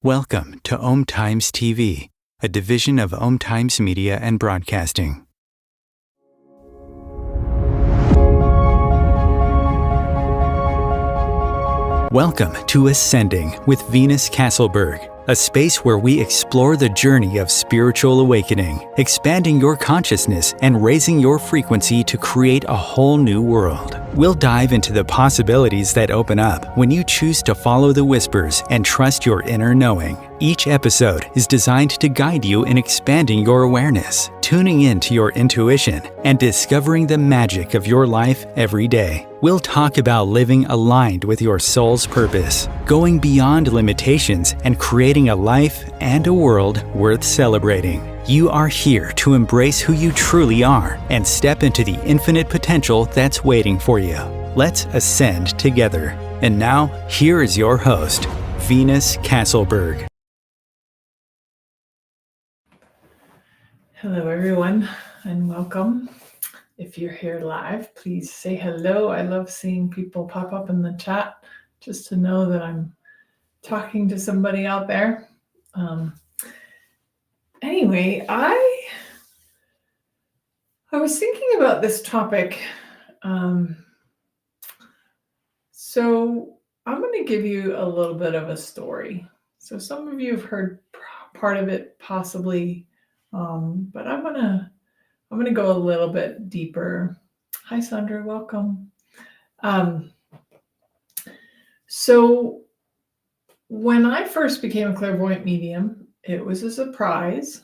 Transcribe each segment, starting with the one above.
Welcome to Om Times TV, a division of Om Times Media and Broadcasting. Welcome to Ascending with Venus Castleberg, a space where we explore the journey of spiritual awakening, expanding your consciousness and raising your frequency to create a whole new world. We'll dive into the possibilities that open up when you choose to follow the whispers and trust your inner knowing. Each episode is designed to guide you in expanding your awareness, tuning into your intuition, and discovering the magic of your life every day. We'll talk about living aligned with your soul's purpose, going beyond limitations, and creating a life and a world worth celebrating. You are here to embrace who you truly are and step into the infinite potential that's waiting for you. Let's ascend together. And now, here is your host, Venus Castleberg. Hello, everyone, and welcome. If you're here live, please say hello. I love seeing people pop up in the chat just to know that I'm talking to somebody out there. Anyway, I was thinking about this topic. So I'm going to give you a little bit of a story. So some of you have heard part of it possibly, but I'm going to go a little bit deeper. Hi, Sandra, welcome. So when I first became a clairvoyant medium, it was a surprise,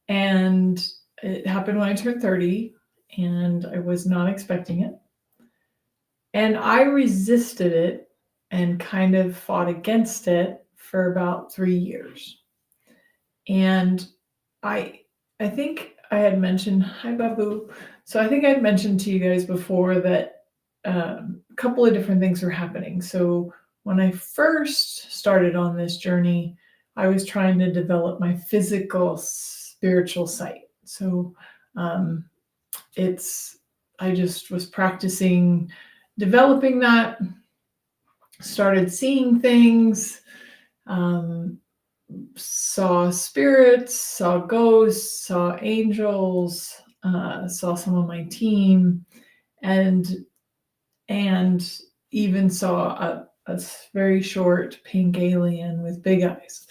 and it happened when I turned 30, and I was not expecting it. And I resisted it and kind of fought against it for about 3 years. And I think I had mentioned, hi Babu. So I think I'd mentioned to you guys before that a couple of different things were happening. So when I first started on this journey, I was trying to develop my physical spiritual sight. So I just was practicing developing that, started seeing things, saw spirits, saw ghosts, saw angels, saw some of my team, and even saw a very short pink alien with big eyes.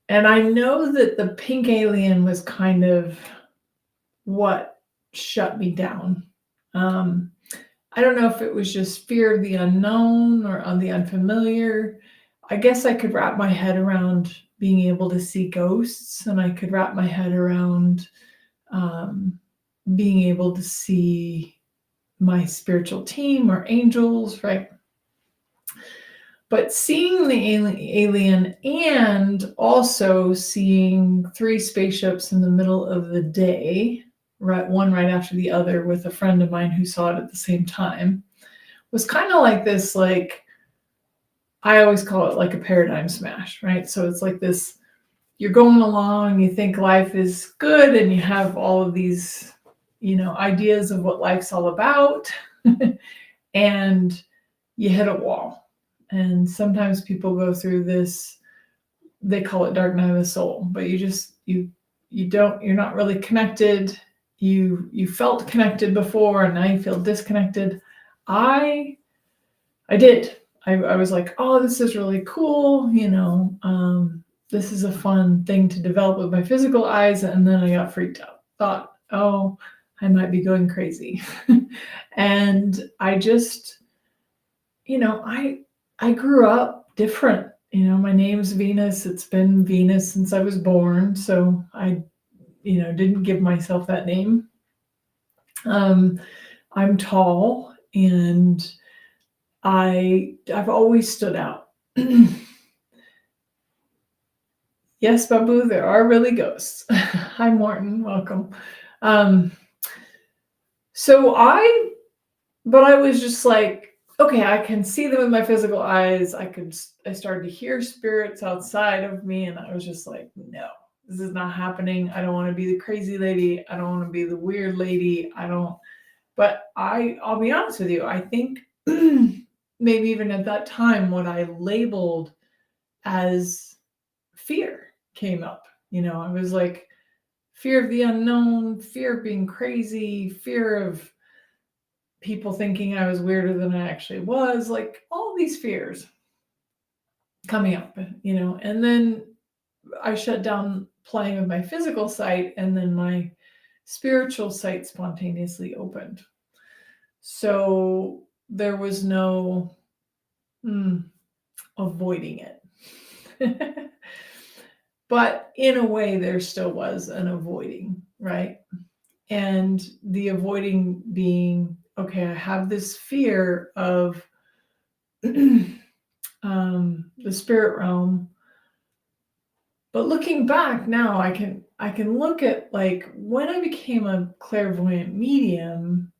And I know that the pink alien was kind of what shut me down. I don't know if it was just fear of the unknown or on the unfamiliar. I guess I could wrap my head around being able to see ghosts, and I could wrap my head around being able to see my spiritual team or angels, right? But seeing the alien and also seeing 3 spaceships in the middle of the day, right, one right after the other, with a friend of mine who saw it at the same time, was kind of like this, like, I always call it like a paradigm smash, right? So it's like this, you're going along, you think life is good, and you have all of these, ideas of what life's all about, and you hit a wall. And sometimes people go through this, they call it dark night of the soul, but you're not really connected. You felt connected before, and now you feel disconnected. I did. I was like, oh, this is really cool. This is a fun thing to develop with my physical eyes. And then I got freaked out, thought, oh, I might be going crazy. And I just, I grew up different. My name's Venus. It's been Venus since I was born. So I, didn't give myself that name. I'm tall, and I've always stood out. Yes, Babu, there are really ghosts. Hi, Martin, welcome. But I was just like, okay, I can see them with my physical eyes. I started to hear spirits outside of me, and I was just like, no, this is not happening. I don't want to be the crazy lady. I don't want to be the weird lady. But I'll be honest with you. I think maybe even at that time, what I labeled as fear came up. I was like, fear of the unknown, fear of being crazy, fear of people thinking I was weirder than I actually was, like all these fears coming up, and then I shut down playing with my physical sight, and then my spiritual sight spontaneously opened. So there was no avoiding it. But in a way, there still was an avoiding, right? And the avoiding being, okay, I have this fear of the spirit realm. But looking back now, I can look at like when I became a clairvoyant medium,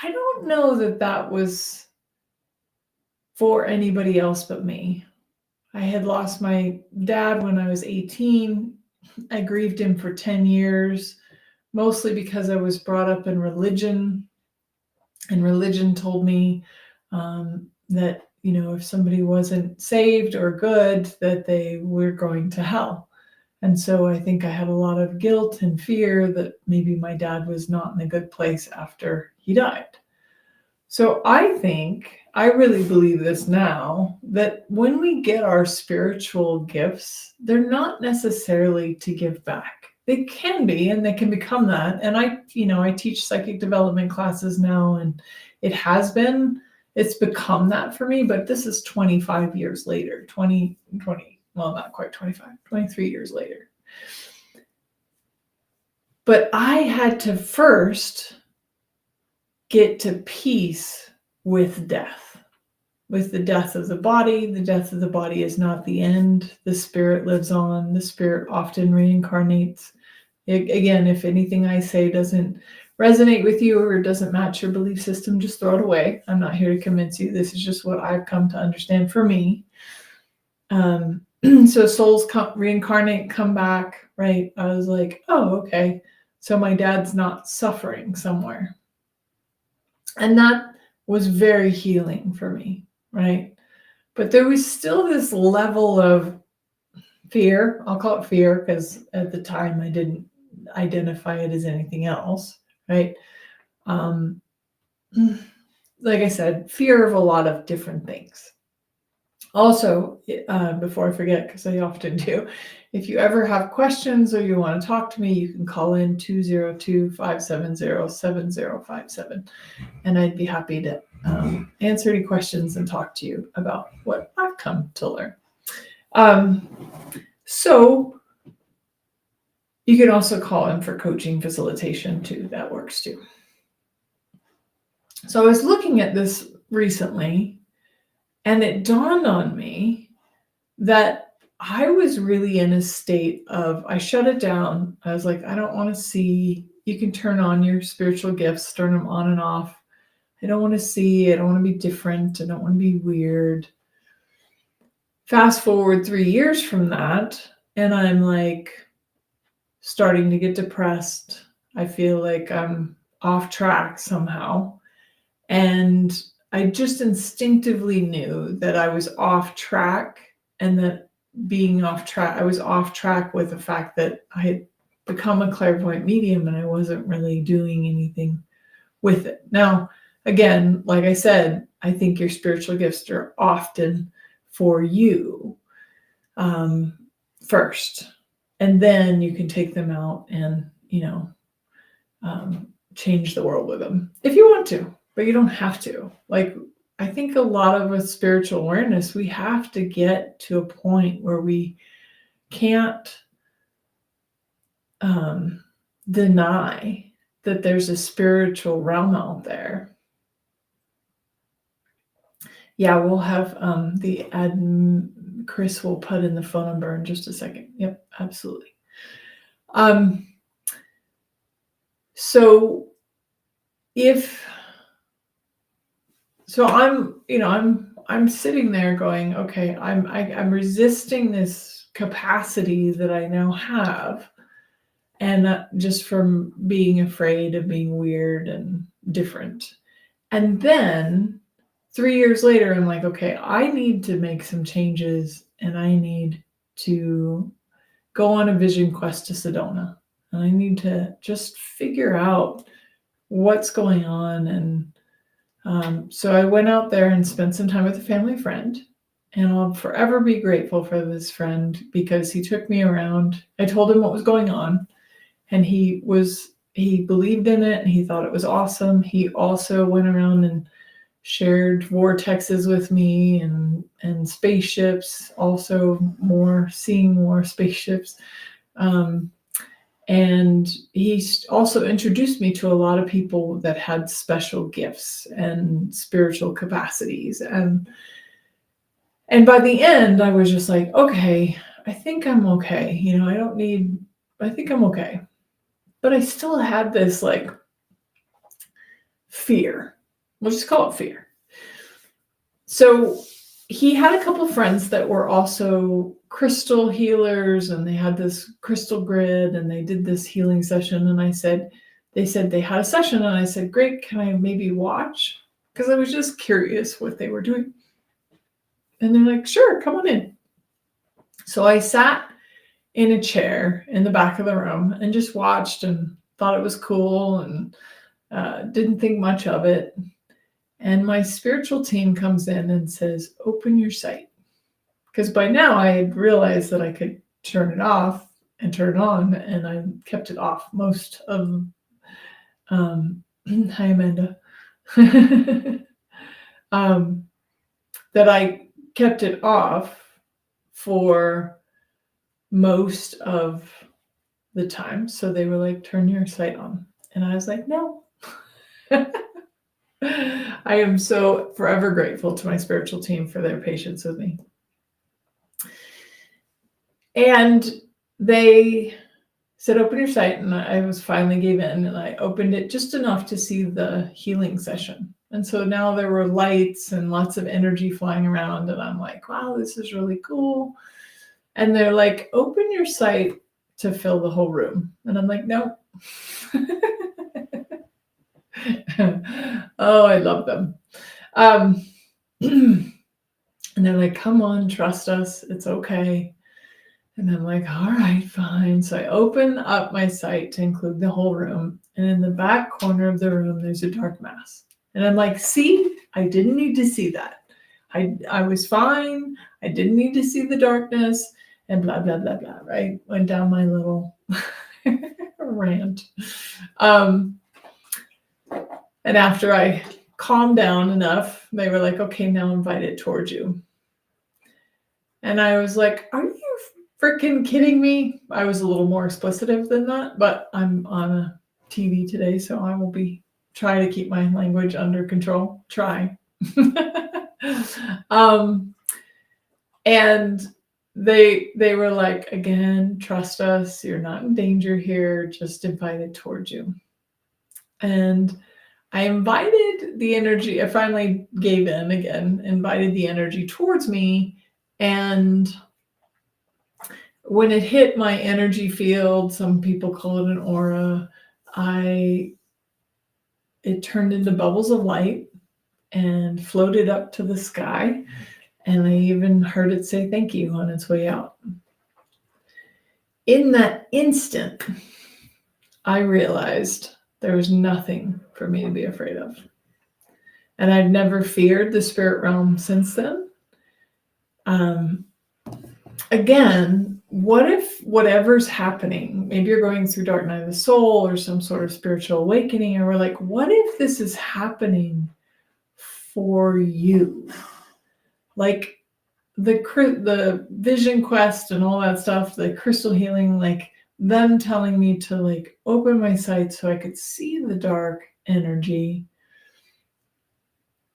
I don't know that was for anybody else but me. I had lost my dad when I was 18. I grieved him for 10 years, mostly because I was brought up in religion. And religion told me that, if somebody wasn't saved or good, that they were going to hell. And so I think I had a lot of guilt and fear that maybe my dad was not in a good place after he died. So I really believe this now, that when we get our spiritual gifts, they're not necessarily to give back. They can be, and they can become that. And I teach psychic development classes now, and it's become that for me, but this is 25 years later, 20, well, not quite 25, 23 years later. But I had to first get to peace with death, with the death of the body. The death of the body is not the end. The spirit lives on. The spirit often reincarnates. Again, if anything I say doesn't resonate with you or doesn't match your belief system, just throw it away. I'm not here to convince you. This is just what I've come to understand for me. So souls reincarnate, come back, right? I was like, oh, okay. So my dad's not suffering somewhere. And that was very healing for me, right? But there was still this level of fear. I'll call it fear because at the time I didn't identify it as anything else, right? Like I said, fear of a lot of different things. Also, before I forget, because I often do, if you ever have questions or you want to talk to me, you can call in 202-570-7057, and I'd be happy to answer any questions and talk to you about what I've come to learn. So you can also call in for coaching facilitation too. That works too. So I was looking at this recently, and it dawned on me that I was really in a state of, I shut it down. I was like, I don't want to see. You can turn on your spiritual gifts, turn them on and off. I don't want to see. I don't want to be different. I don't want to be weird. Fast forward 3 years from that, and I'm like starting to get depressed. I feel like I'm off track somehow. And I just instinctively knew that I was off track, and that being off track, I was off track with the fact that I had become a clairvoyant medium and I wasn't really doing anything with it. Now, again, like I said, I think your spiritual gifts are often for you first, and then you can take them out and, change the world with them if you want to, but you don't have to. Like, I think a lot of with spiritual awareness, we have to get to a point where we can't deny that there's a spiritual realm out there. Yeah, we'll have Chris will put in the phone number in just a second. Yep, absolutely. So I'm sitting there going, okay, I'm resisting this capacity that I now have, and just from being afraid of being weird and different. And then 3 years later, I'm like, okay, I need to make some changes and I need to go on a vision quest to Sedona. And I need to just figure out what's going on. And so I went out there and spent some time with a family friend. And I'll forever be grateful for this friend because he took me around. I told him what was going on, and he believed in it and he thought it was awesome. He also went around and shared vortexes with me and spaceships, also seeing more spaceships. And he also introduced me to a lot of people that had special gifts and spiritual capacities. And by the end, I was just like, okay, I think I'm okay. I think I'm okay. But I still had this like fear. We'll just call it fear. So he had a couple friends that were also crystal healers, and they had this crystal grid, and they did this healing session. And they said they had a session, and I said, great, can I maybe watch? Because I was just curious what they were doing. And they're like, sure, come on in. So I sat in a chair in the back of the room and just watched and thought it was cool and didn't think much of it. And my spiritual team comes in and says, open your sight. Because by now I had realized that I could turn it off and turn it on, and I kept it off most of, hi Amanda, that I kept it off for most of the time. So they were like, turn your sight on. And I was like, no. I am so forever grateful to my spiritual team for their patience with me. And they said, open your sight. And I was finally gave in, and I opened it just enough to see the healing session. And so now there were lights and lots of energy flying around. And I'm like, wow, this is really cool. And they're like, open your sight to fill the whole room. And I'm like, no. Oh, I love them. And they're like, come on, trust us. It's okay. And I'm like, all right, fine. So I open up my sight to include the whole room. And in the back corner of the room, there's a dark mass. And I'm like, see, I didn't need to see that. I was fine. I didn't need to see the darkness and blah, blah, blah, blah, right? Went down my little rant. And after I calmed down enough, they were like, okay, now invite it towards you. And I was like, are you freaking kidding me? I was a little more explicit than that, but I'm on a TV today, so I will try to keep my language under control. Try. And they were like, again, trust us. You're not in danger here. Just invite it towards you. And I invited the energy. I finally gave in again, invited the energy towards me. And when it hit my energy field, some people call it an aura, it turned into bubbles of light and floated up to the sky. And I even heard it say thank you on its way out. In that instant, I realized there was nothing for me to be afraid of. And I've never feared the spirit realm since then. Again, what if whatever's happening, maybe you're going through dark night of the soul or some sort of spiritual awakening, and we're like, what if this is happening for you? Like the vision quest and all that stuff, the crystal healing, like them telling me to like open my sight so I could see the dark energy.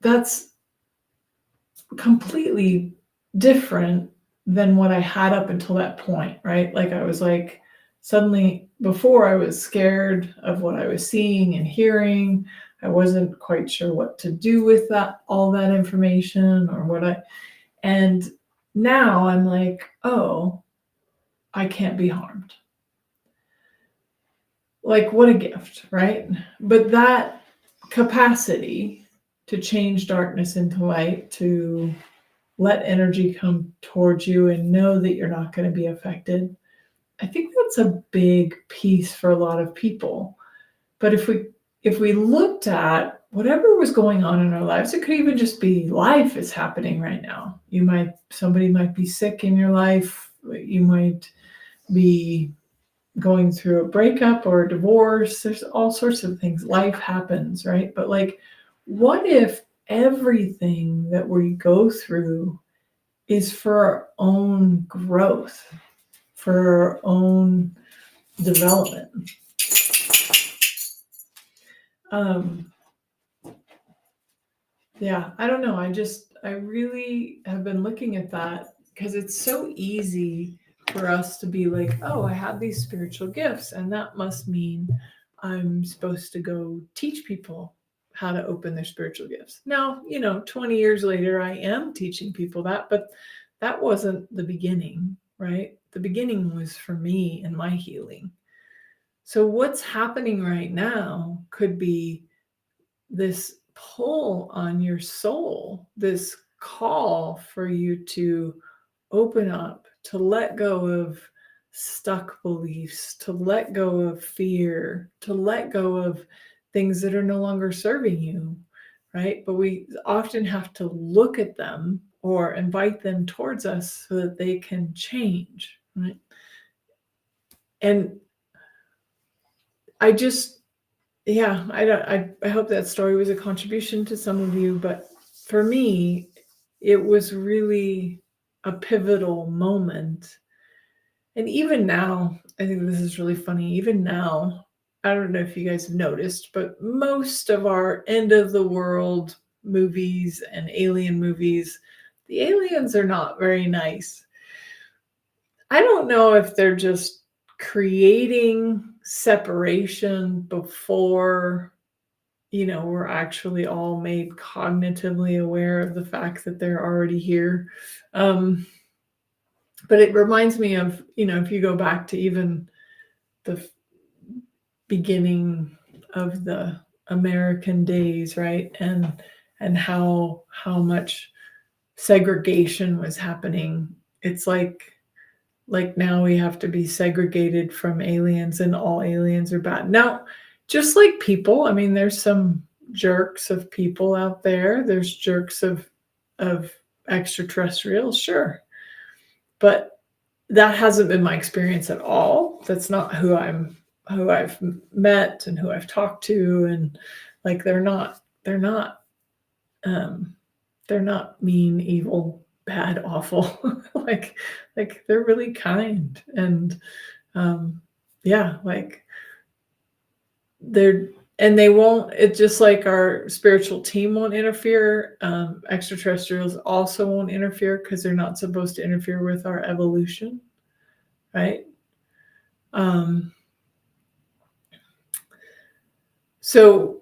That's completely different than what I had up until that point, right? Like I was like, suddenly before I was scared of what I was seeing and hearing. I wasn't quite sure what to do with all that information and now I'm like, oh, I can't be harmed. Like what a gift, right? But that capacity to change darkness into light, to let energy come towards you and know that you're not going to be affected. I think that's a big piece for a lot of people. But if we looked at whatever was going on in our lives, it could even just be life is happening right now. Somebody might be sick in your life. You might be going through a breakup or a divorce. There's all sorts of things. Life happens, right? But like, what if everything that we go through is for our own growth, for our own development? Yeah, I don't know. I really have been looking at that because it's so easy for us to be like, oh, I have these spiritual gifts, and that must mean I'm supposed to go teach people how to open their spiritual gifts. Now, 20 years later, I am teaching people that, but that wasn't the beginning, right? The beginning was for me and my healing. So what's happening right now could be this pull on your soul, this call for you to open up, to let go of stuck beliefs, to let go of fear, to let go of things that are no longer serving you, right? But we often have to look at them or invite them towards us so that they can change, right? And I just, yeah, I hope that story was a contribution to some of you, but for me, it was really a pivotal moment. And even now, I think this is really funny. Even now, I don't know if you guys have noticed, but most of our end of the world movies and alien movies, the aliens are not very nice. I don't know if they're just creating separation before, we're actually all made cognitively aware of the fact that they're already here. But it reminds me of, if you go back to even the beginning of the American days, right? And how much segregation was happening. It's like now we have to be segregated from aliens and all aliens are bad. Now, just like people, I mean, there's some jerks of people out there. There's jerks of extraterrestrials, sure. But that hasn't been my experience at all. That's not who I've met and who I've talked to. And like, they're not mean, evil, bad, awful. like they're really kind. And like they won't, it's just like our spiritual team won't interfere. Extraterrestrials also won't interfere because they're not supposed to interfere with our evolution, right? So,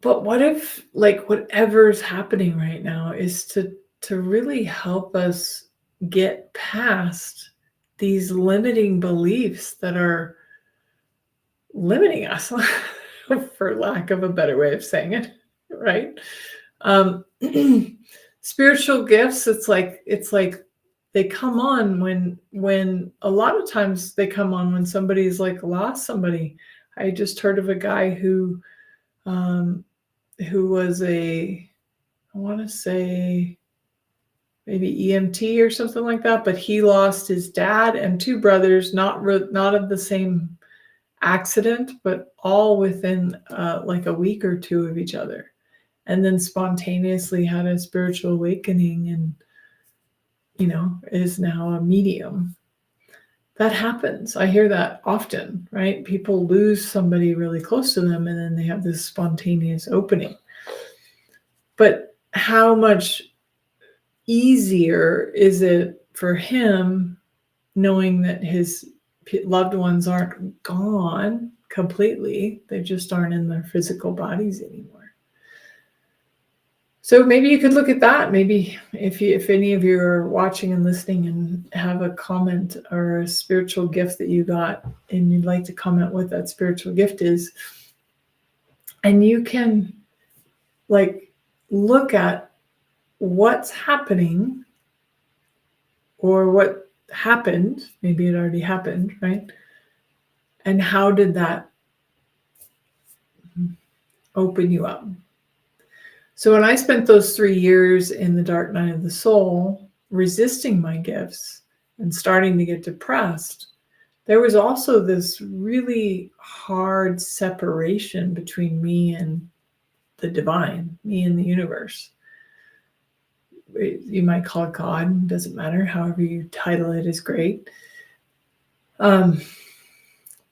but what if like whatever's happening right now is to really help us get past these limiting beliefs that are limiting us, for lack of a better way of saying it, right? Spiritual gifts, it's like they come on when a lot of times they come on when somebody's like lost somebody. I just heard of a guy who was I want to say maybe EMT or something like that, but he lost his dad and two brothers, not of the same accident, but all within like a week or two of each other, and then spontaneously had a spiritual awakening and is now a medium. That happens. I hear that often, right? People lose somebody really close to them and then they have this spontaneous opening. But how much easier is it for him knowing that his loved ones aren't gone completely? They just aren't in their physical bodies anymore. So maybe you could look at that. Maybe if any of you are watching and listening and have a comment or a spiritual gift that you got and you'd like to comment what that spiritual gift is, and you can like look at what's happening, or what happened, maybe it already happened, right? And how did that open you up? So when I spent those 3 years in the dark night of the soul, resisting my gifts and starting to get depressed, there was also this really hard separation between me and the divine, me and the universe. You might call it God, doesn't matter. However you title it is great. But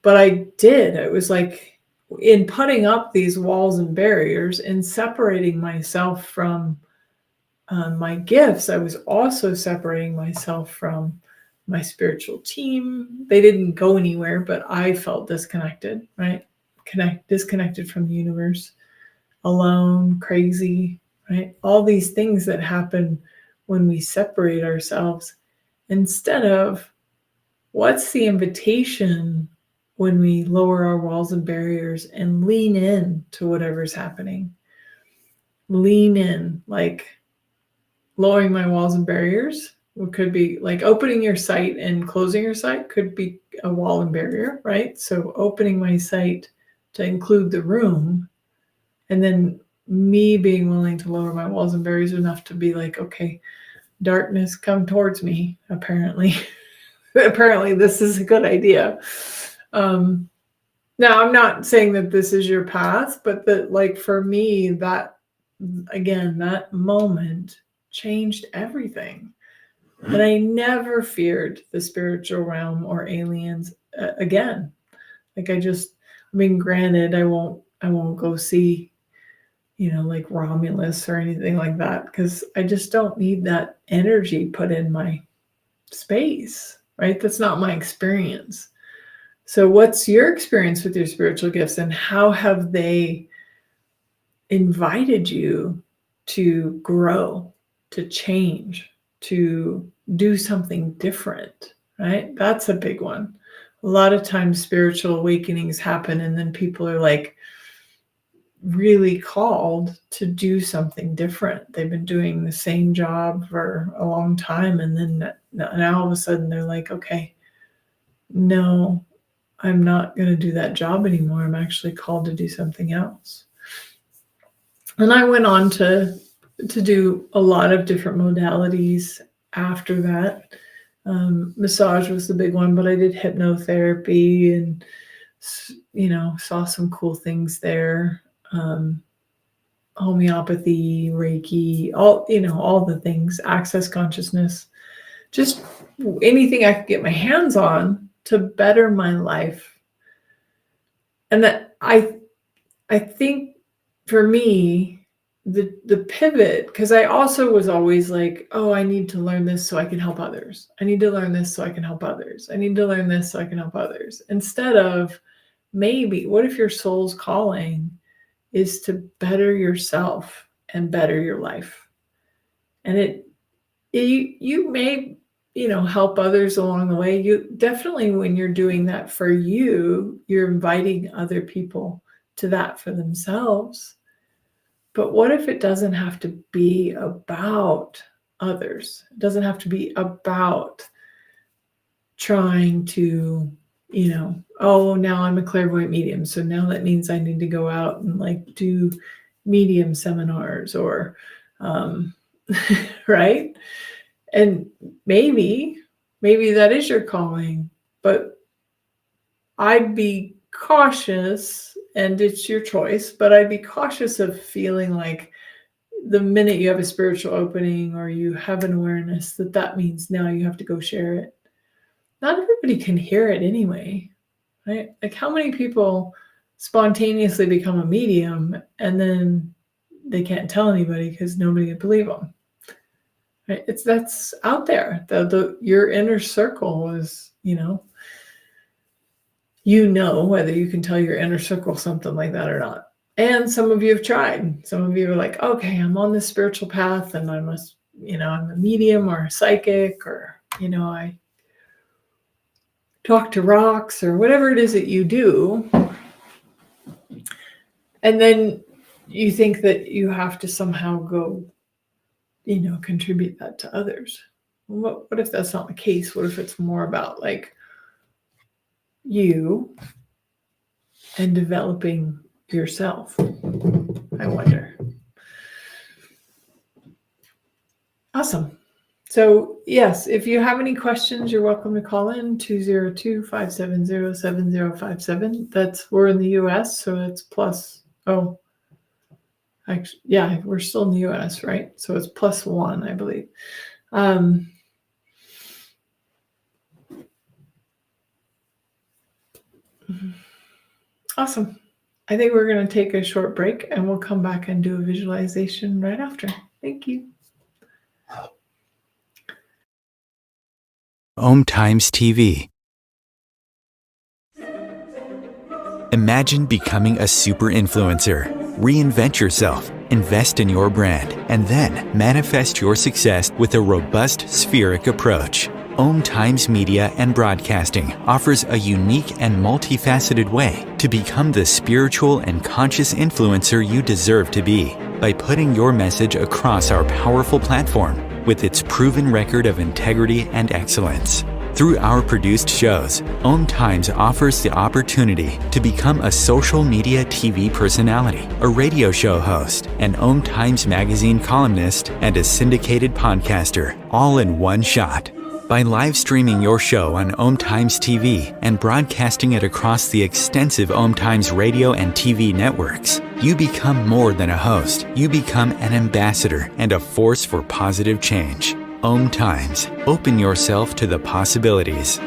I did. It was like in putting up these walls and barriers and separating myself from my gifts, I was also separating myself from my spiritual team. They didn't go anywhere, but I felt disconnected, right? Disconnected from the universe, alone, crazy, right? All these things that happen when we separate ourselves, instead of what's the invitation when we lower our walls and barriers and lean in to whatever's happening. Lean in, like lowering my walls and barriers. It could be like opening your sight and closing your sight could be a wall and barrier, right? So opening my sight to include the room, and then me being willing to lower my walls and barriers enough to be like, okay, darkness, come towards me. Apparently, apparently this is a good idea. Now I'm not saying that this is your path, but that, like, for me, that again, that moment changed everything. And I never feared the spiritual realm or aliens again. Like I mean, granted, I won't go see, like Romulus or anything like that, because I just don't need that energy put in my space, right? That's not my experience. So what's your experience with your spiritual gifts, and how have they invited you to grow, to change, to do something different, right? That's a big one. A lot of times spiritual awakenings happen and then people are like really called to do something different. They've been doing the same job for a long time, and then now all of a sudden they're like, okay, no, I'm not going to do that job anymore. I'm actually called to do something else. And I went on to do a lot of different modalities after that. Massage was the big one, but I did hypnotherapy and, saw some cool things there. Homeopathy, Reiki, all the things, access consciousness, just anything I could get my hands on to better my life. And that I think for me, the pivot, because I also was always like, oh, I need to learn this so I can help others. I need to learn this so I can help others. I need to learn this so I can help others. Instead of, maybe, what if your soul's calling is to better yourself and better your life? And you may, help others along the way. You definitely, when you're doing that for you, you're inviting other people to that for themselves. But what if it doesn't have to be about others? It doesn't have to be about trying to, oh, now I'm a clairvoyant medium, so now that means I need to go out and like do medium seminars or, right? And maybe that is your calling, but I'd be cautious, and it's your choice, but I'd be cautious of feeling like the minute you have a spiritual opening or you have an awareness that means now you have to go share it. Not everybody can hear it anyway, right? Like, how many people spontaneously become a medium and then they can't tell anybody because nobody would believe them, right? That's out there. Your inner circle is, whether you can tell your inner circle something like that or not. And some of you have tried. Some of you are like, okay, I'm on this spiritual path and I must, I'm a medium or a psychic, or, I talk to rocks or whatever it is that you do. And then you think that you have to somehow go contribute that to others. What if that's not the case? What if it's more about like you and developing yourself? I wonder. Awesome. So yes, if you have any questions, you're welcome to call in 202-570-7057. We're in the US, so it's plus, actually, yeah, we're still in the US, right? So it's +1, I believe. Awesome. I think we're going to take a short break and we'll come back and do a visualization right after. Thank you. Om Times TV. Imagine becoming a super influencer. Reinvent yourself, invest in your brand, and then manifest your success with a robust spheric approach. Om Times Media and Broadcasting offers a unique and multifaceted way to become the spiritual and conscious influencer you deserve to be by putting your message across our powerful platform with its proven record of integrity and excellence. Through our produced shows, Om Times offers the opportunity to become a social media TV personality, a radio show host, an Om Times magazine columnist, and a syndicated podcaster, all in one shot. By live streaming your show on Om Times TV and broadcasting it across the extensive Om Times radio and TV networks, you become more than a host. You become an ambassador and a force for positive change. Om Times. Open yourself to the possibilities.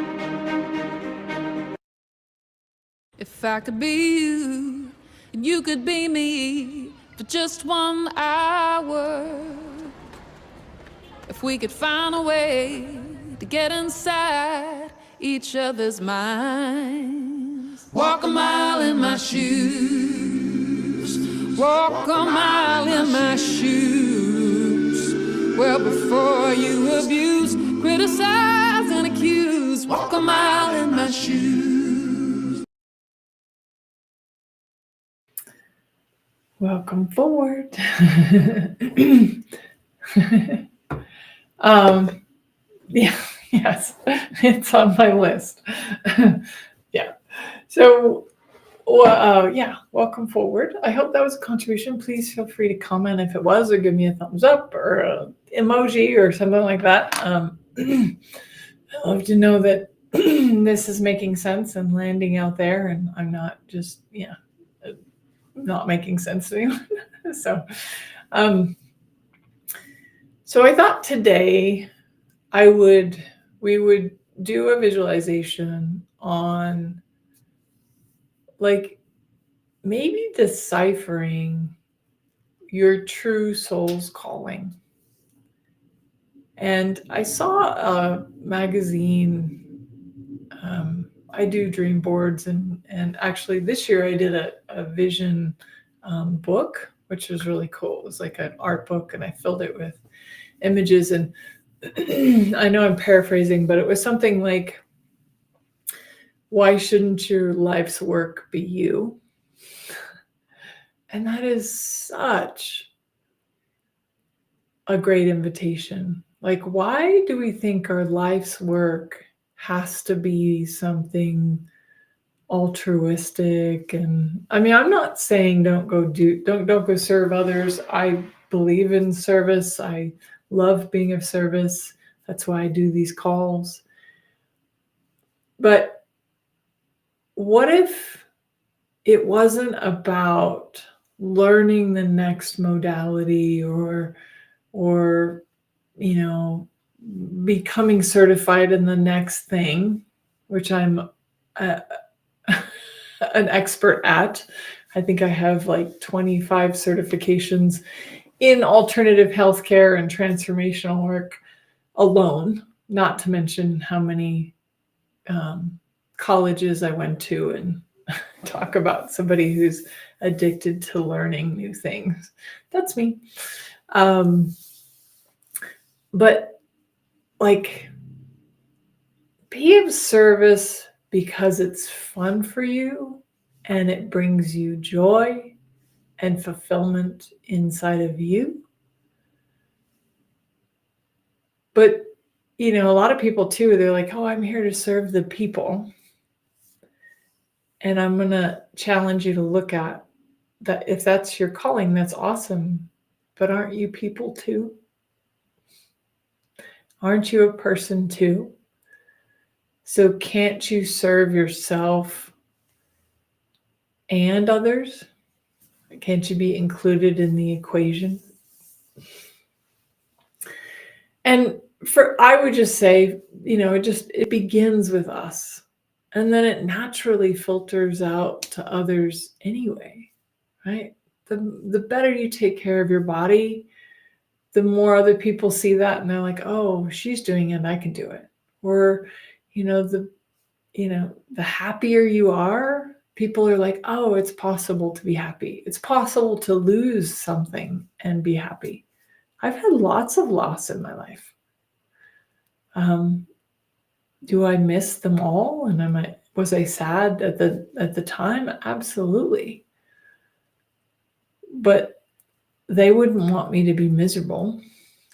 If I could be you, and you could be me for just 1 hour. If we could find a way to get inside each other's minds. Walk a mile in my shoes. Walk a mile in my shoes. Well, before you abuse, criticize and accuse, walk a mile in my shoes. Welcome forward. Yes, it's on my list. Yeah. So, welcome forward. I hope that was a contribution. Please feel free to comment if it was, or give me a thumbs up or an emoji or something like that. I love to know that this is making sense and landing out there, and I'm not just not making sense to anyone. So I thought today we would do a visualization on like maybe deciphering your true soul's calling. And I saw a magazine. I do dream boards, and actually this year I did a vision book, which was really cool. It was like an art book, and I filled it with images. And I know I'm paraphrasing, but it was something like, why shouldn't your life's work be you? And that is such a great invitation. Like, why do we think our life's work has to be something altruistic? And I mean, I'm not saying don't go serve others. I believe in service. I love being of service. That's why I do these calls. But what if it wasn't about learning the next modality or becoming certified in the next thing, which I'm an expert at. I think I have like 25 certifications in alternative healthcare and transformational work alone, not to mention how many colleges I went to, and talk about somebody who's addicted to learning new things. That's me. But like, be of service because it's fun for you and it brings you joy and fulfillment inside of you. But, you know, a lot of people too, they're like, oh, I'm here to serve the people. And I'm going to challenge you to look at that. If that's your calling, that's awesome. But aren't you people too? Aren't you a person too? So can't you serve yourself and others? Can't you be included in the equation? And I would just say, you know, it begins with us. And then it naturally filters out to others anyway, right? The better you take care of your body, the more other people see that and they're like, oh, she's doing it, I can do it. Or, the happier you are, people are like, oh, it's possible to be happy. It's possible to lose something and be happy. I've had lots of loss in my life. Do I miss them all? And was I sad at the time? Absolutely. But they wouldn't want me to be miserable.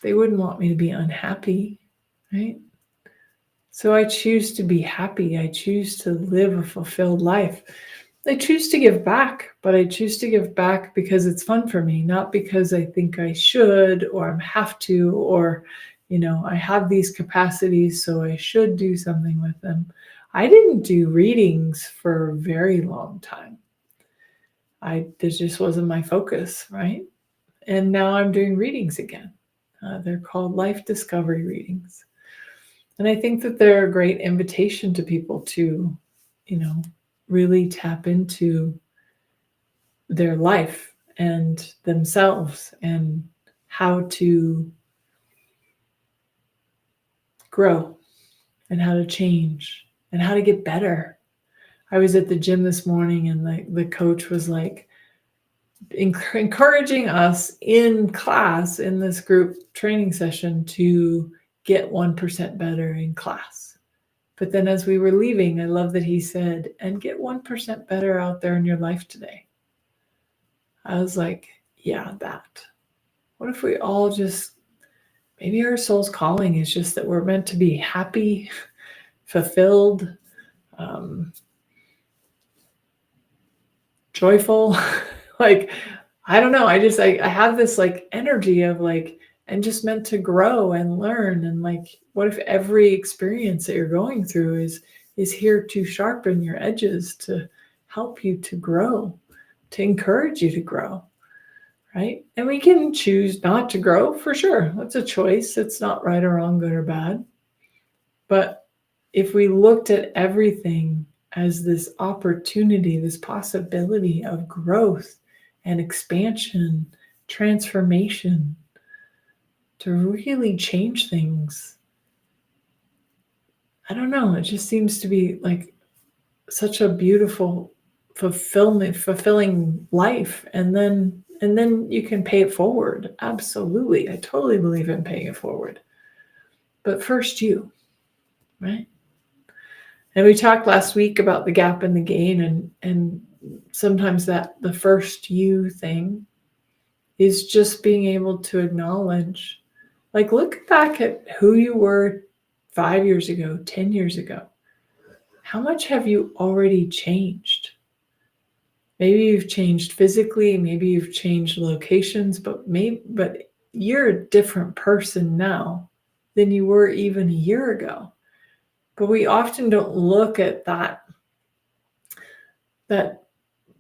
They wouldn't want me to be unhappy, right? So I choose to be happy. I choose to live a fulfilled life. I choose to give back, but I choose to give back because it's fun for me, not because I think I should or I have to, or, I have these capacities, so I should do something with them. I didn't do readings for a very long time. This just wasn't my focus, right? And now I'm doing readings again. They're called life discovery readings. And I think that they're a great invitation to people to, really tap into their life and themselves and how to grow and how to change and how to get better. I was at the gym this morning and the coach was like encouraging us in class in this group training session to get 1% better in class. But then as we were leaving, I love that he said, and get 1% better out there in your life today. I was like, yeah, that. What if we all just, maybe our soul's calling is just that we're meant to be happy, fulfilled, joyful. Like, I don't know. I have this like energy of like, and just meant to grow and learn. And like, what if every experience that you're going through is here to sharpen your edges, to help you to grow, to encourage you to grow, right? And we can choose not to grow, for sure. That's a choice. It's not right or wrong, good or bad. But if we looked at everything as this opportunity, this possibility of growth and expansion, transformation, to really change things. I don't know. It just seems to be like such a beautiful, fulfilling life. And then you can pay it forward. Absolutely. I totally believe in paying it forward. But first you, right? And we talked last week about the gap and the gain, and sometimes that the first you thing is just being able to acknowledge, like, look back at who you were 5 years ago, 10 years ago. How much have you already changed? Maybe you've changed physically, maybe you've changed locations, but you're a different person now than you were even a year ago. But we often don't look at that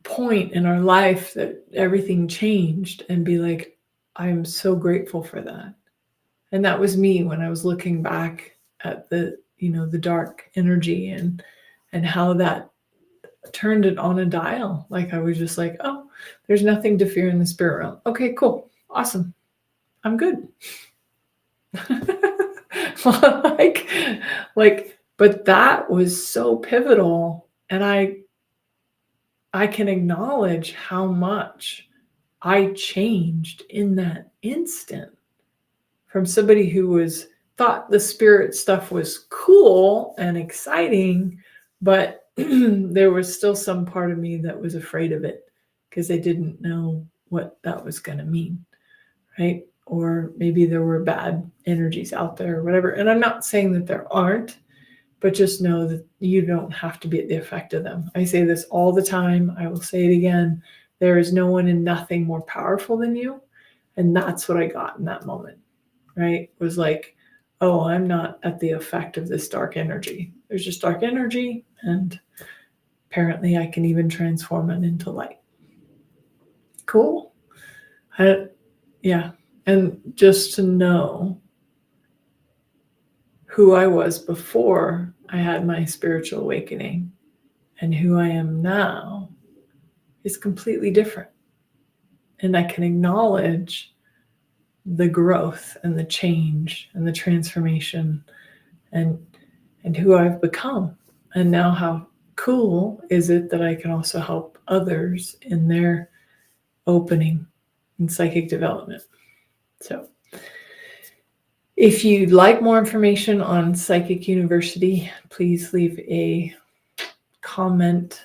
point in our life that everything changed and be like, I'm so grateful for that. And that was me when I was looking back at the dark energy and how that turned it on a dial. Like I was just like, oh, there's nothing to fear in the spirit realm. Okay, cool. Awesome. I'm good. But that was so pivotal. And I can acknowledge how much I changed in that instant from somebody who thought the spirit stuff was cool and exciting, but there was still some part of me that was afraid of it because I didn't know what that was going to mean, right? or maybe there were bad energies out there or whatever. And I'm not saying that there aren't, but just know that you don't have to be at the effect of them. I say this all the time. I will say it again. There is no one and nothing more powerful than you. And that's what I got in that moment, right? It was like, oh, I'm not at the effect of this dark energy. There's just dark energy, and apparently I can even transform it into light. Cool. Yeah. And just to know who I was before I had my spiritual awakening and who I am now is completely different. And I can acknowledge the growth and the change and the transformation and who I've become. And now how cool is it that I can also help others in their opening and psychic development. So if you'd like more information on Psychic University, please leave a comment.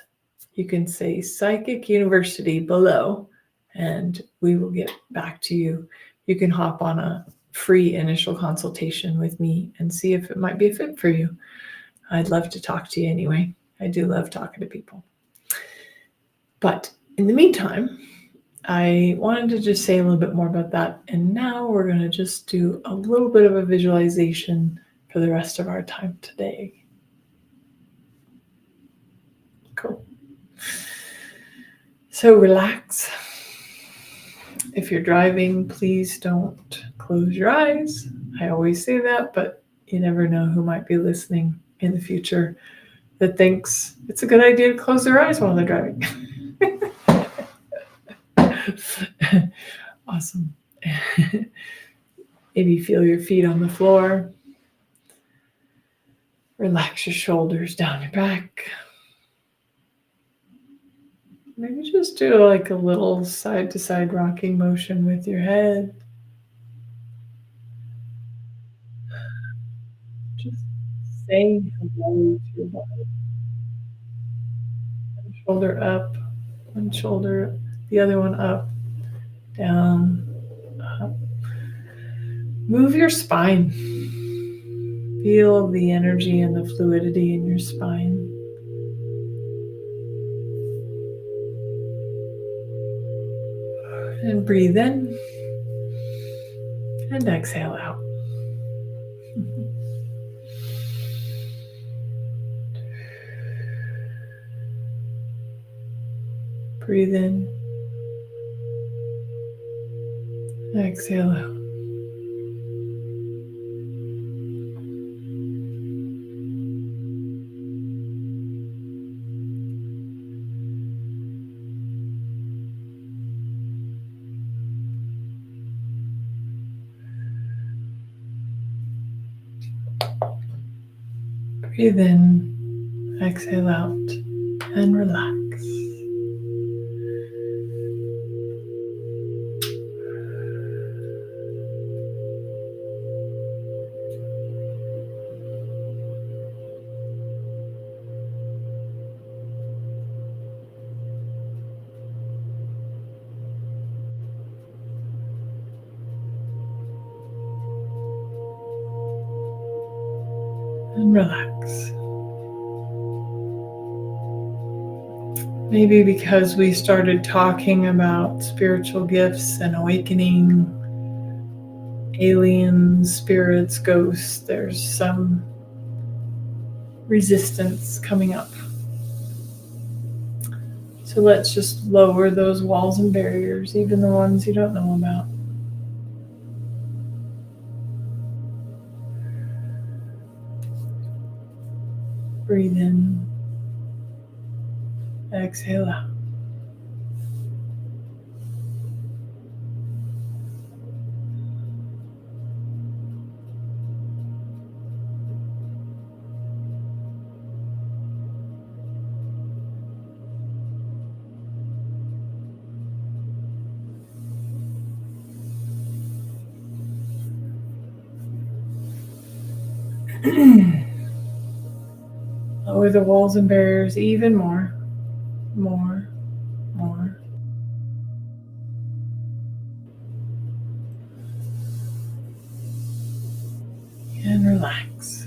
You can say Psychic University below, and we will get back to you. You can hop on a free initial consultation with me and see if it might be a fit for you. I'd love to talk to you anyway. I do love talking to people. But in the meantime, I wanted to just say a little bit more about that. And now we're going to just do a little bit of a visualization for the rest of our time today. Cool. So relax. If you're driving, please don't close your eyes. I always say that, but you never know who might be listening in the future that thinks it's a good idea to close their eyes while they're driving. Awesome. Maybe feel your feet on the floor. Relax your shoulders down your back. Maybe just do like a little side-to-side rocking motion with your head. Just saying hello to your body. One shoulder up, one shoulder, the other one up, down, up. Move your spine. Feel the energy and the fluidity in your spine. And breathe in and exhale out. Breathe in, exhale out. Breathe in, exhale out, and relax. And relax. Maybe because we started talking about spiritual gifts and awakening, aliens, spirits, ghosts, there's some resistance coming up. So let's just lower those walls and barriers, even the ones you don't know about. Breathe in, exhale out. Lower the walls and barriers even more. and relax.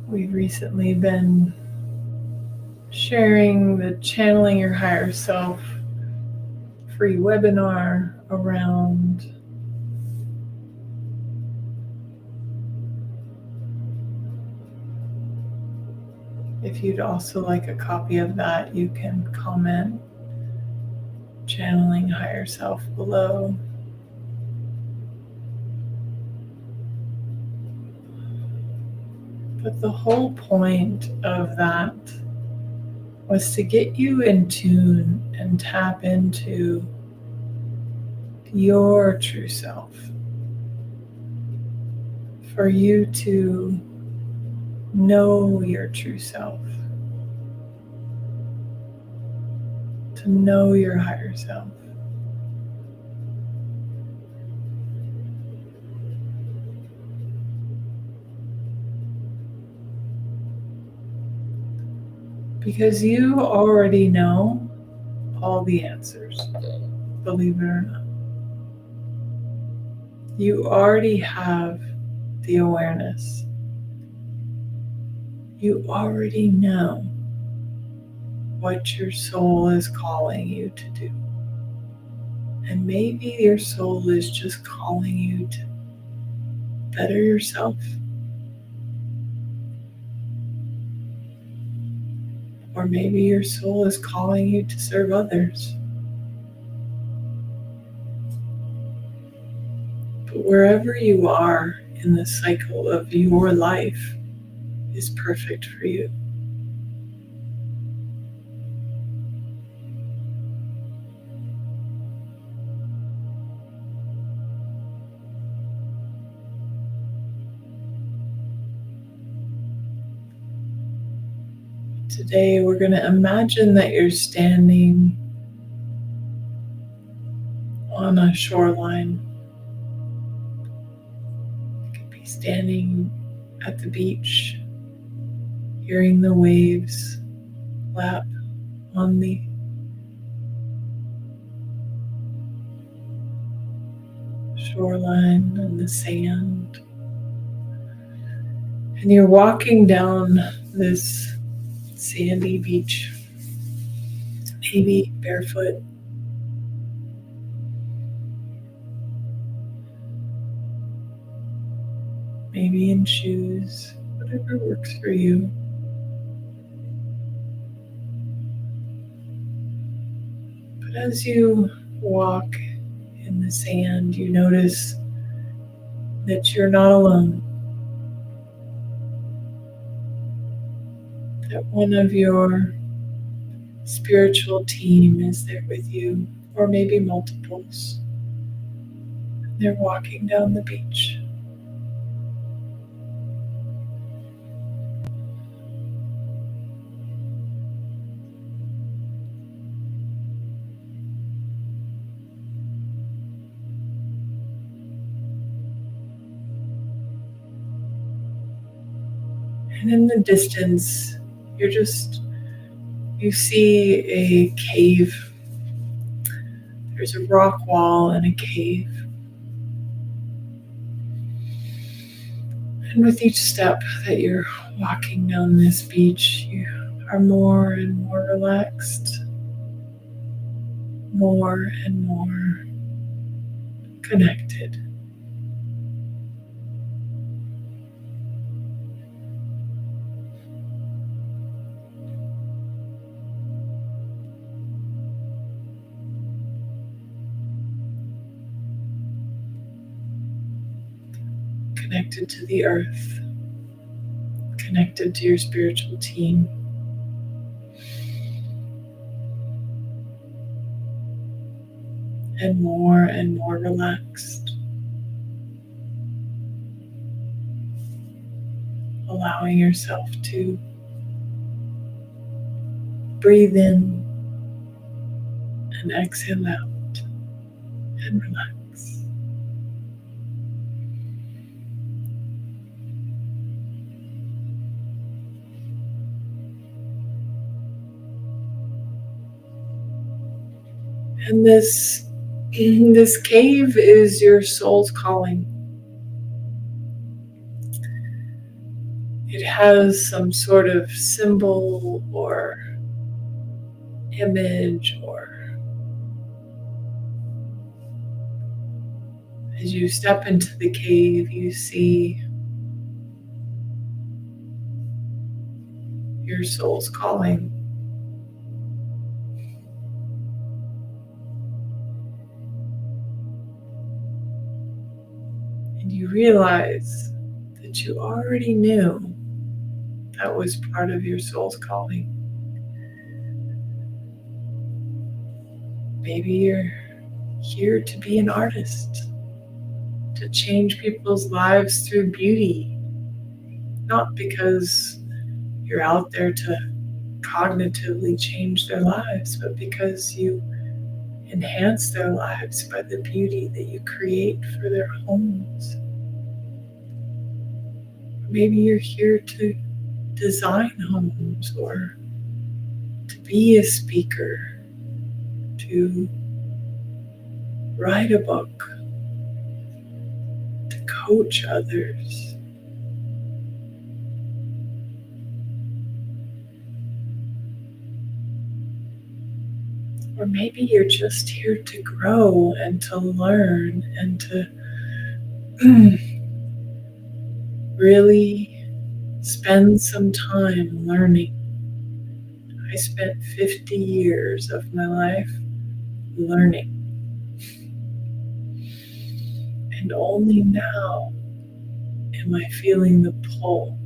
We've recently been sharing the Channeling Your Higher Self free webinar around if you'd also like a copy of that, you can comment Channeling Higher Self below. But the whole point of that was to get you in tune and tap into your true self. For you to know your true self. To know your higher self. Because you already know all the answers, believe it or not. You already have the awareness. You already know what your soul is calling you to do. And maybe your soul is just calling you to better yourself. Or maybe your soul is calling you to serve others. But wherever you are in the cycle of your life is perfect for you. Today we're going to imagine that you're standing on a shoreline. You could be standing at the beach, hearing the waves lap on the shoreline and the sand. And you're walking down this sandy beach, maybe barefoot. Maybe in shoes, whatever works for you. But as you walk in the sand, you notice that you're not alone. That one of your spiritual team is there with you, or maybe multiples. They're walking down the beach. And in the distance, you see a cave. There's a rock wall and a cave. And with each step that you're walking down this beach, you are more and more relaxed, more and more connected. Connected to the earth, connected to your spiritual team. And more relaxed. allowing yourself to breathe in and exhale out and relax. And this cave is your soul's calling. It has some sort of symbol or image, or as you step into the cave, you see your soul's calling. And you realize that you already knew that was part of your soul's calling. Maybe you're here to be an artist, to change people's lives through beauty, not because you're out there to cognitively change their lives, but because you enhance their lives by the beauty that you create for their homes. Maybe you're here to design homes, or to be a speaker, to write a book, to coach others. Or maybe you're just here to grow and to learn and to really spend some time learning. I spent 50 years of my life learning. And only now am I feeling the pull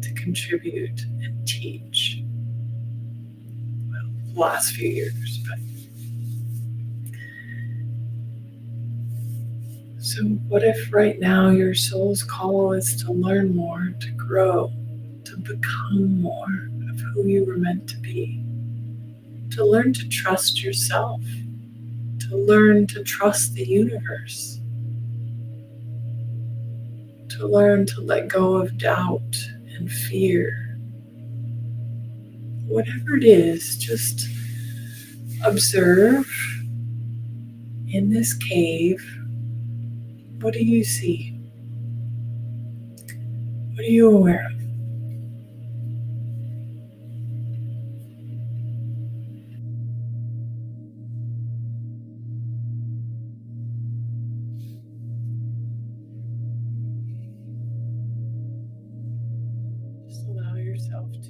to contribute and teach. Well, the last few years, but. So what if right now your soul's call is to learn more, to grow, to become more of who you were meant to be, to learn to trust yourself, to learn to trust the universe, to learn to let go of doubt and fear. Whatever it is, just observe in this cave. What do you see? What are you aware of? Just allow yourself to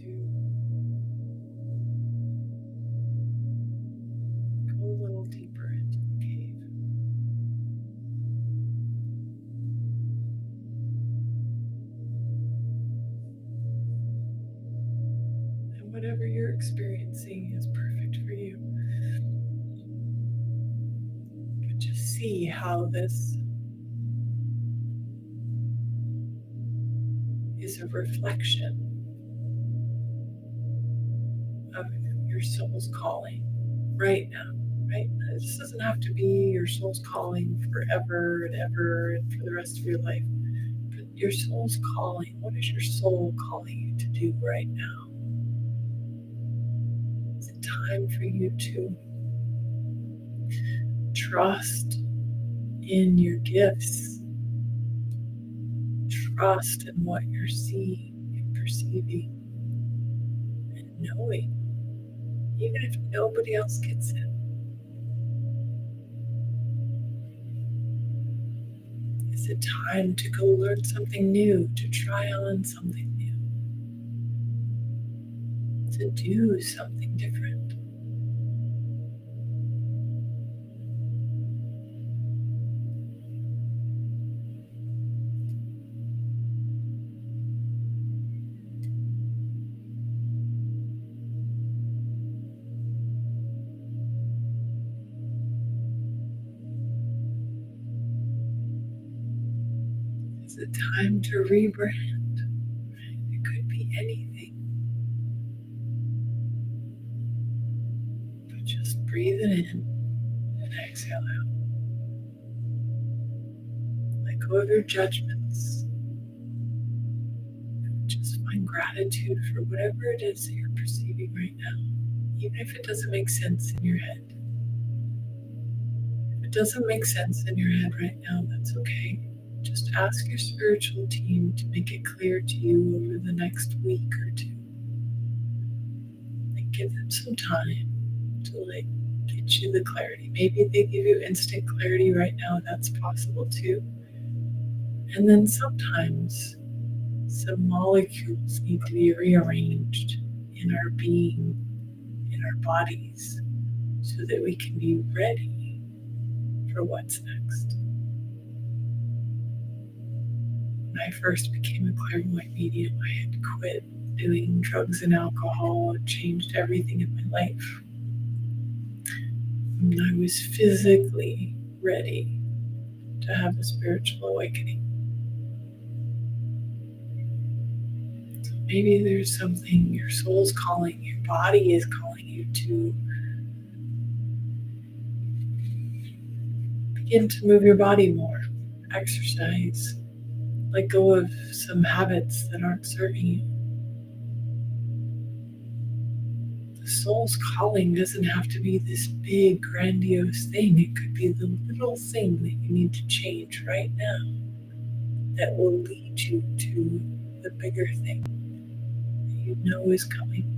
go a little deeper into the cave. And whatever you're experiencing is perfect for you. But just see how this is a reflection of your soul's calling right now, right? This doesn't have to be your soul's calling forever and ever and for the rest of your life. But your soul's calling, what is your soul calling you to do right now? Is it time for you to trust in your gifts? Trust in what you're seeing and perceiving and knowing, even if nobody else gets it. Is it time to go learn something new, to try on something new, to do something different? Is it time to rebrand? anything, but just breathe it in and exhale out. Let go of your judgments. Just find gratitude for whatever it is that you're perceiving right now, even if it doesn't make sense in your head. If it doesn't make sense in your head right now, that's okay. Just ask your spiritual team to make it clear to you over the next week or two. And give them some time to get you the clarity. Maybe they give you instant clarity right now. That's possible too. And then sometimes some molecules need to be rearranged in our being, in our bodies, so that we can be ready for what's next. When I first became a clairvoyant medium, I had quit doing drugs and alcohol. It changed everything in my life. And I was physically ready to have a spiritual awakening. So maybe there's something your soul's calling, your body is calling you to begin to move your body more, exercise, let go of some habits that aren't serving you. The soul's calling doesn't have to be this big, grandiose thing. It could be the little thing that you need to change right now that will lead you to the bigger thing that you know is coming.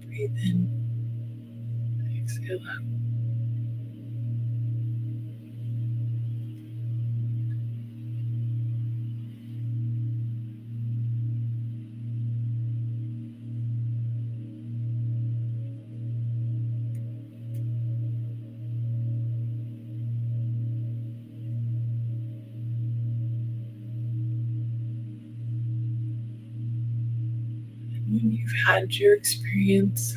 Breathe in, exhale out. When you've had your experience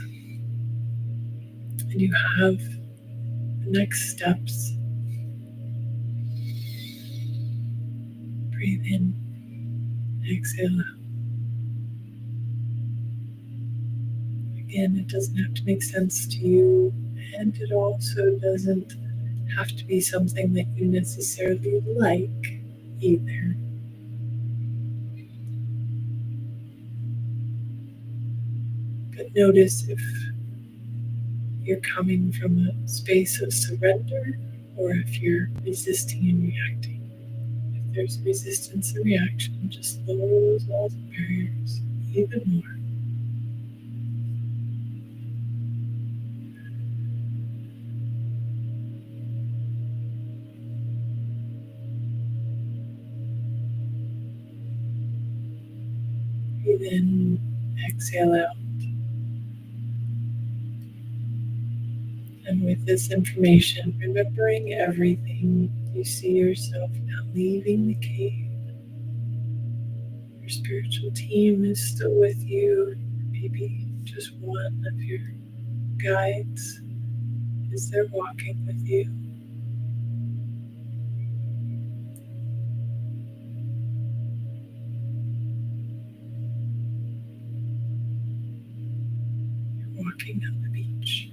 and you have the next steps, breathe in, exhale out. Again, it doesn't have to make sense to you, and it also doesn't have to be something that you necessarily like either. But notice if you're coming from a space of surrender or if you're resisting and reacting. If there's resistance and reaction, just lower those walls and barriers even more. Breathe in, exhale out. And with this information, remembering everything, you see yourself now leaving the cave. Your spiritual team is still with you. Maybe just one of your guides is there walking with you. You're walking down the beach.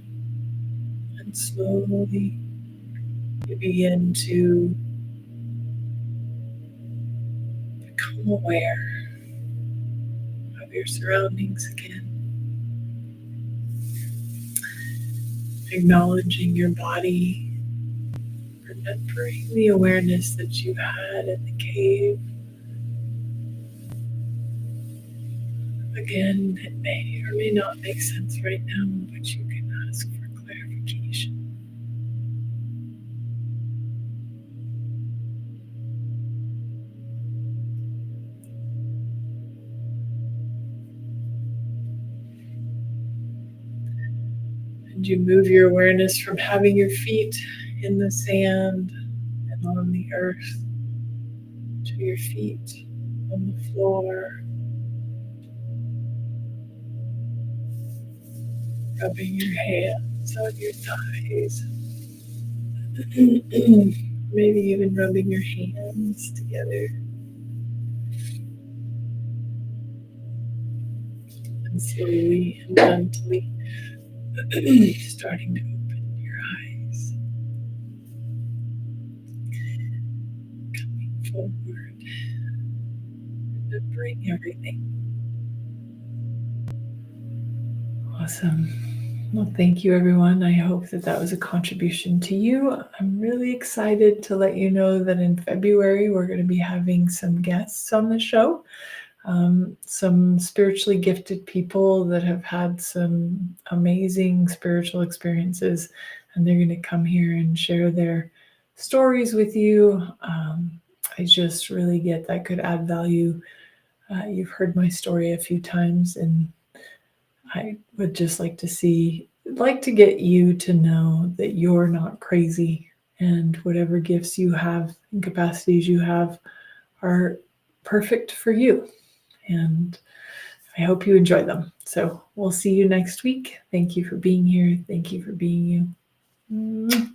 And slowly you begin to become aware of your surroundings again. Acknowledging your body, remembering the awareness that you had in the cave. Again, it may or may not make sense right now, but you can ask for clarification. And you move your awareness from having your feet in the sand and on the earth to your feet on the floor, rubbing your hands. It's on your thighs. Maybe even rubbing your hands together. And slowly and gently starting to open your eyes. Coming forward. Remembering everything. Awesome. Well, thank you, everyone. I hope that that was a contribution to you. I'm really excited to let you know that in February, we're going to be having some guests on the show. Some spiritually gifted people that have had some amazing spiritual experiences, and they're going to come here and share their stories with you. I just really get that could add value. You've heard my story a few times, and I would just like to get you to know that you're not crazy, and whatever gifts you have and capacities you have are perfect for you. And I hope you enjoy them. So we'll see you next week. Thank you for being here. Thank you for being you.